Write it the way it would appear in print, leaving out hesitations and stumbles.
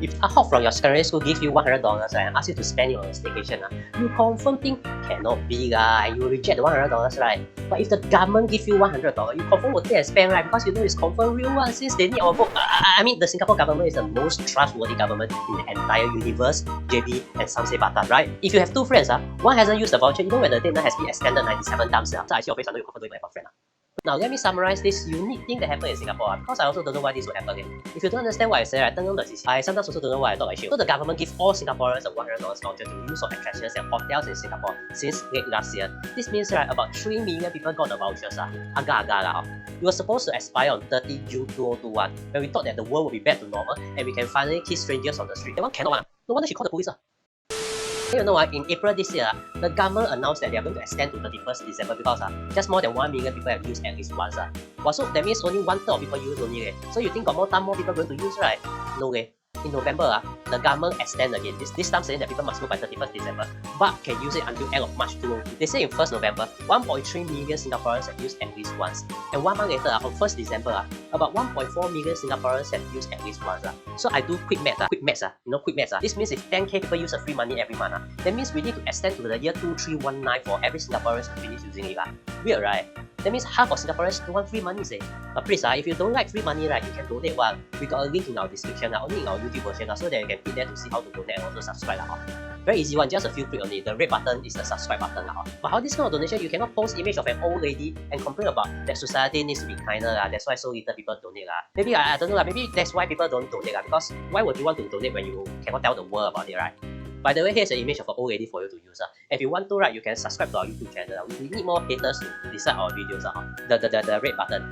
If a hawk from your secondary school give you $100 right, and ask you to spend it on a staycation, you confirm think cannot be and you will reject the $100 right. But if the government give you $100, you confirm will take and spend right because you know it's confirm real one since they need our vote. I mean the Singapore government is the most trustworthy government in the entire universe, JB and some say Batam, right? If you have two friends, one hasn't used the voucher, even when the deadline has been extended 97 times, so I see your face, I know you confirm don't have a friend. Now let me summarize this unique thing that happened in Singapore because I also don't know why this would happen. If you don't understand what I say, I sometimes also don't know why I talk like shit. So the government give all Singaporeans a $100 voucher to use of attractions and hotels in Singapore since late last year. This means right, about 3 million people got the vouchers. Agak-agak lah. It was supposed to expire on 30 June 2021 when we thought that the world would be back to normal and we can finally kiss strangers on the street. That one cannot. No wonder she called the police. You know what, in April this year, the government announced that they are going to extend to 31st December because just more than 1 million people have used at least once. So that means only 1/3 of people use only. So you think got more time, more people going to use, right? No way. In November, the government extend again. This time saying that people must go by 31st December, but can use it until end of March 2022. They say in 1st November, 1.3 million Singaporeans have used at least once. And 1 month later, on 1st December, about 1.4 million Singaporeans have used at least once. So I do quick maths. This means if 10k people use a free money every month, that means we need to extend to the year 2319 for every Singaporean to finish using it. Weird, right? That means half of Singaporeans don't want free money, say. But please, if you don't like free money, right, you can donate one. We got a link in our description, only in our YouTube version, so that you can click there to see how to donate and also subscribe. Very easy one, just a few clicks only. The red button is the subscribe button. But how this kind of donation, you cannot post image of an old lady and complain about that society needs to be kinder. That's why so little people donate. Maybe, I don't know, maybe that's why people don't donate. Because why would you want to donate when you cannot tell the world about it, right? By the way, here's an image of an old lady for you to use. If you want to, right, you can subscribe to our YouTube channel. We need more haters to dislike our videos. The red button.